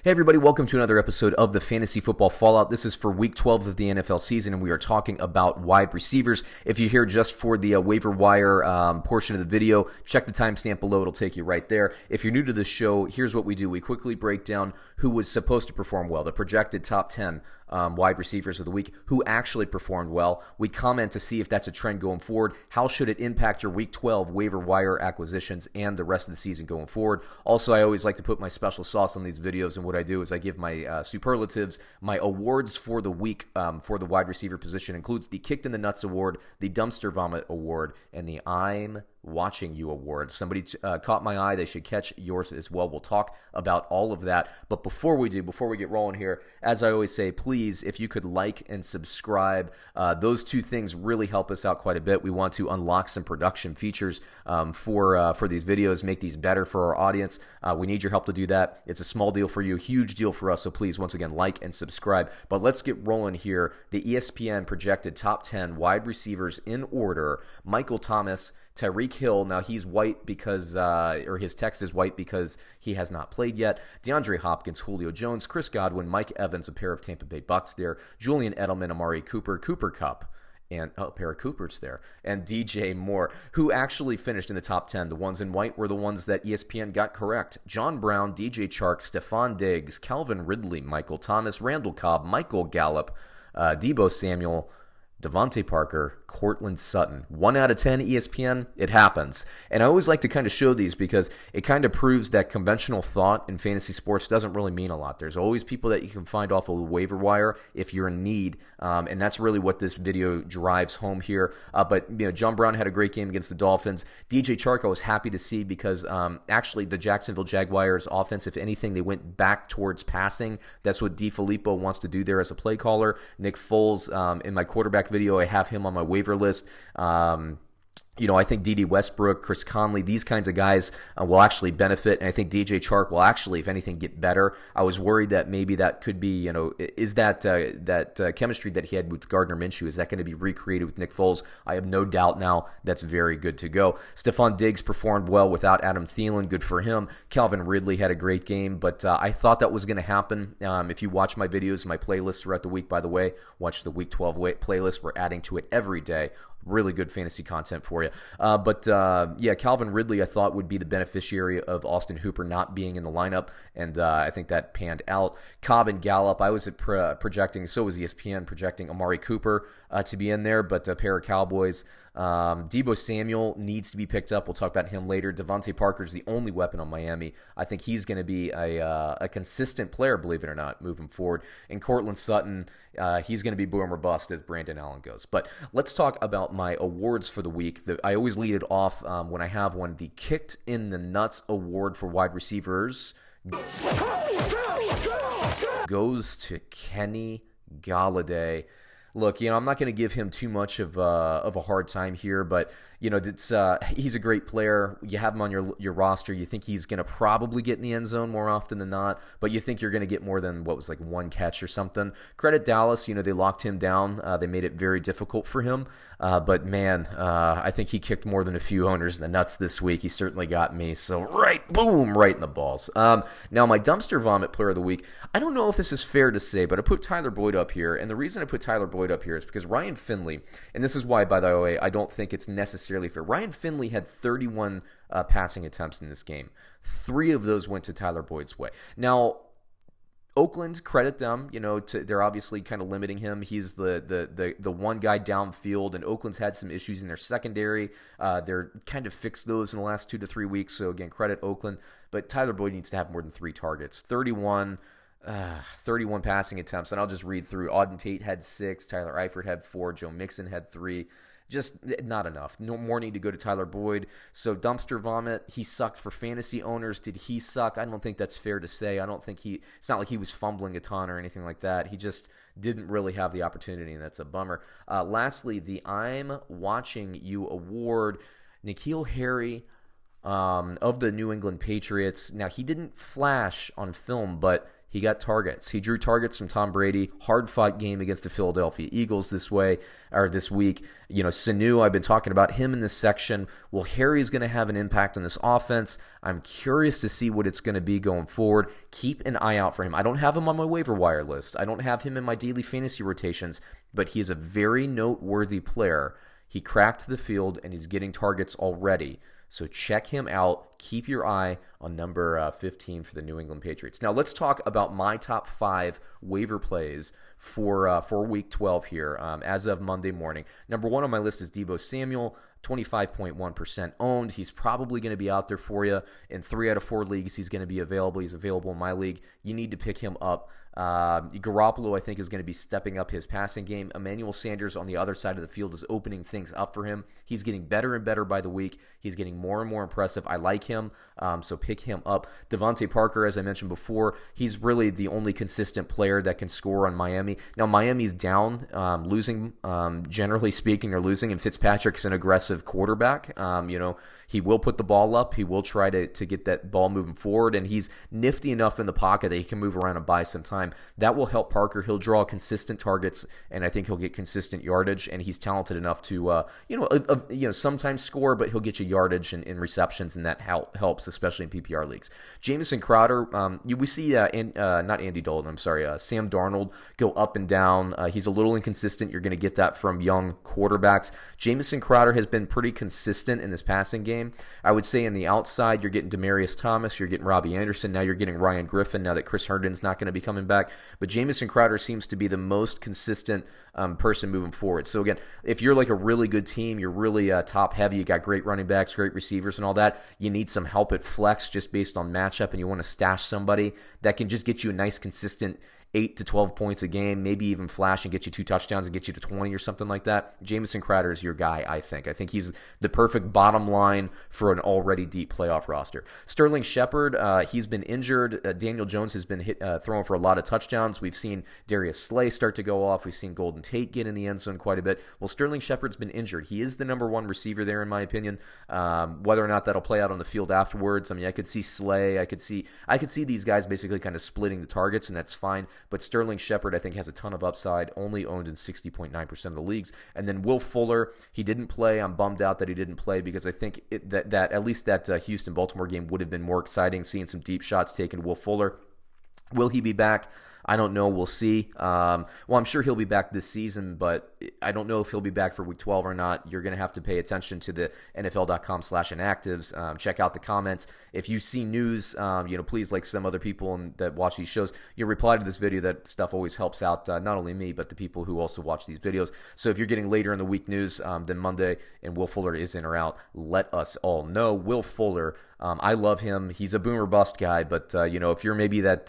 Hey everybody, welcome to another episode of the Fantasy Football Fallout. This is for Week 12 of the NFL season, and we are talking about wide receivers. If you're here just for the waiver wire portion of the video, check the timestamp below. It'll take you right there. If you're new to the show, here's what we do. We quickly break down who was supposed to perform well, the projected top 10 wide receivers of the week, who actually performed well. We comment to see if that's a trend going forward. How should it impact your Week 12 waiver wire acquisitions and the rest of the season going forward? Also, I always like to put my special sauce on these videos, and what I do is I give my superlatives, my awards for the week for the wide receiver position includes the Kicked in the Nuts Award, the Dumpster Vomit Award, and the I'm Watching You Award. Somebody caught my eye. They should catch yours as well. We'll talk about all of that. But before we get rolling here, as I always say, please, if you could like and subscribe, those two things really help us out quite a bit. We want to unlock some production features for these videos, make these better for our audience. We need your help to do that. It's a small deal for you, huge deal for us. So please, once again, like and subscribe. But let's get rolling here. The ESPN projected top 10 wide receivers in order: Michael Thomas, Tyreek Hill. Now he's white because, or his text is white because he has not played yet. DeAndre Hopkins, Julio Jones, Chris Godwin, Mike Evans, a pair of Tampa Bay Bucks there. Julian Edelman, Amari Cooper, Cooper Kupp, and a pair of Coopers there, and DJ Moore, who actually finished in the top 10. The ones in white were the ones that ESPN got correct: John Brown, DJ Chark, Stephon Diggs, Calvin Ridley, Michael Thomas, Randall Cobb, Michael Gallup, Deebo Samuel, Devante Parker, Courtland Sutton. 1 out of 10 ESPN, it happens. And I always like to kind of show these because it kind of proves that conventional thought in fantasy sports doesn't really mean a lot. There's always people that you can find off of the waiver wire if you're in need, and that's really what this video drives home here. But John Brown had a great game against the Dolphins. DJ Chark I was happy to see because actually the Jacksonville Jaguars offense, if anything, they went back towards passing. That's what DeFilippo wants to do there as a play caller. Nick Foles, in my quarterback video, I have him on my waiver list. I think D.D. Westbrook, Chris Conley, these kinds of guys will actually benefit, and I think DJ Chark will actually, if anything, get better. I was worried that maybe that could be, is that chemistry that he had with Gardner Minshew, is that going to be recreated with Nick Foles? I have no doubt now that's very good to go. Stephon Diggs performed well without Adam Thielen. Good for him. Calvin Ridley had a great game, but I thought that was going to happen. If you watch my videos, my playlist throughout the week, by the way, watch the Week 12 playlist. We're adding to it every day. Really good fantasy content for you. Calvin Ridley I thought would be the beneficiary of Austin Hooper not being in the lineup, and I think that panned out. Cobb and Gallup, I was projecting, so was ESPN, projecting Amari Cooper to be in there, but a pair of Cowboys. Deebo Samuel needs to be picked up. We'll talk about him later. Devante Parker is the only weapon on Miami. I think he's going to be a consistent player, believe it or not, moving forward. And Courtland Sutton, he's going to be boom or bust as Brandon Allen goes. But let's talk about my awards for the week. I always lead it off when I have one. The Kicked in the Nuts Award for wide receivers goes to Kenny Golladay. Look, I'm not going to give him too much of a hard time here, but he's a great player. You have him on your roster. You think he's going to probably get in the end zone more often than not, but you think you're going to get more than what was like one catch or something. Credit Dallas, they locked him down. They made it very difficult for him. But man, I think he kicked more than a few owners in the nuts this week. He certainly got me. So right in the balls. Now my dumpster vomit player of the week. I don't know if this is fair to say, but I put Tyler Boyd up here, and the reason I put Tyler Boyd up here is because Ryan Finley, and this is why, by the way, I don't think it's necessarily fair. Ryan Finley had 31 passing attempts in this game. 3 of those went to Tyler Boyd's way. Now, Oakland, credit them. They're obviously kind of limiting him. He's the one guy downfield, and Oakland's had some issues in their secondary. They're kind of fixed those in the last 2 to 3 weeks. So again, credit Oakland. But Tyler Boyd needs to have more than 3 targets. 31 passing attempts, and I'll just read through. Auden Tate had 6. Tyler Eifert had 4. Joe Mixon had 3. Just not enough. No more need to go to Tyler Boyd. So dumpster vomit, he sucked for fantasy owners. Did he suck? I don't think that's fair to say. I don't think it's not like he was fumbling a ton or anything like that. He just didn't really have the opportunity, and that's a bummer. Lastly, the I'm Watching You Award. Nikhil Harry, of the New England Patriots. Now, he didn't flash on film, but he got targets. He drew targets from Tom Brady. Hard-fought game against the Philadelphia Eagles this week. Sanu, I've been talking about him in this section. Well, Harry's going to have an impact on this offense. I'm curious to see what it's going to be going forward. Keep an eye out for him. I don't have him on my waiver wire list. I don't have him in my daily fantasy rotations, but he is a very noteworthy player. He cracked the field, and he's getting targets already. So check him out. Keep your eye on number 15 for the New England Patriots. Now let's talk about my top 5 waiver plays for Week 12 here as of Monday morning. Number 1 on my list is Deebo Samuel, 25.1% owned. He's probably going to be out there for you. In 3 out of 4 leagues, he's going to be available. He's available in my league. You need to pick him up. Garoppolo, I think, is going to be stepping up his passing game. Emmanuel Sanders on the other side of the field is opening things up for him. He's getting better and better by the week. He's getting more and more impressive. I like him, so pick him up. Devante Parker, as I mentioned before, he's really the only consistent player that can score on Miami. Now, Miami's down, losing, generally speaking, they're losing, and Fitzpatrick's an aggressive quarterback. He will put the ball up. He will try to get that ball moving forward, and he's nifty enough in the pocket that he can move around and buy some time. That will help Parker. He'll draw consistent targets, and I think he'll get consistent yardage, and he's talented enough to, sometimes score, but he'll get you yardage and receptions, and that helps, especially in PPR leagues. Jamison Crowder, we see, not Andy Dalton, I'm sorry, Sam Darnold go up and down. He's a little inconsistent. You're going to get that from young quarterbacks. Jamison Crowder has been pretty consistent in this passing game. I would say in the outside, you're getting Demaryius Thomas, you're getting Robbie Anderson, now you're getting Ryan Griffin, now that Chris Herndon's not going to be coming back. But Jamison Crowder seems to be the most consistent person moving forward. So again, if you're like a really good team, you're really top heavy, you got great running backs, great receivers and all that, you need some help at flex just based on matchup, and you want to stash somebody that can just get you a nice consistent 8 to 12 points a game, maybe even flash and get you 2 touchdowns and get you to 20 or something like that. Jamison Crowder is your guy, I think. I think he's the perfect bottom line for an already deep playoff roster. Sterling Shepard, he's been injured. Daniel Jones has been throwing for a lot of touchdowns. We've seen Darius Slay start to go off. We've seen Golden Tate get in the end zone quite a bit. Well, Sterling Shepard's been injured. He is the number 1 receiver there, in my opinion. Whether or not that'll play out on the field afterwards, I mean, I could see Slay. I could see these guys basically kind of splitting the targets, and that's fine. But Sterling Shepard, I think, has a ton of upside, only owned in 60.9% of the leagues. And then Will Fuller, he didn't play. I'm bummed out that he didn't play because I think that at least that Houston-Baltimore game would have been more exciting, seeing some deep shots taken. Will Fuller, will he be back? I don't know. We'll see. Well, I'm sure he'll be back this season, but I don't know if he'll be back for Week 12 or not. You're going to have to pay attention to the NFL.com/inactives. Check out the comments. If you see news, please, like some other people that watch these shows, you reply to this video. That stuff always helps out not only me, but the people who also watch these videos. So if you're getting later in the week news than Monday and Will Fuller is in or out, let us all know. Will Fuller, I love him. He's a boomer bust guy, but if you're maybe that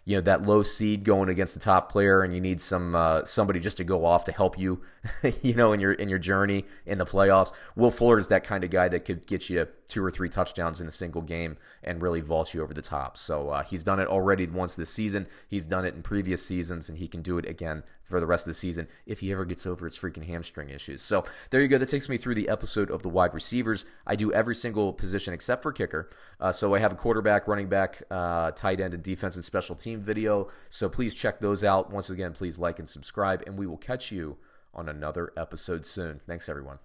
that low seed going against the top player and you need somebody just to go off to help you, in your journey in the playoffs, Will Fuller is that kind of guy that could get you 2 or 3 touchdowns in a single game and really vault you over the top. So he's done it already once this season. He's done it in previous seasons, and he can do it again for the rest of the season if he ever gets over his freaking hamstring issues. So there you go. That takes me through the episode of the wide receivers. I do every single position except for kicker. So I have a quarterback, running back, tight end, and defense and special team video. So please check those out. Once again, please like and subscribe, and we will catch you on another episode soon. Thanks, everyone.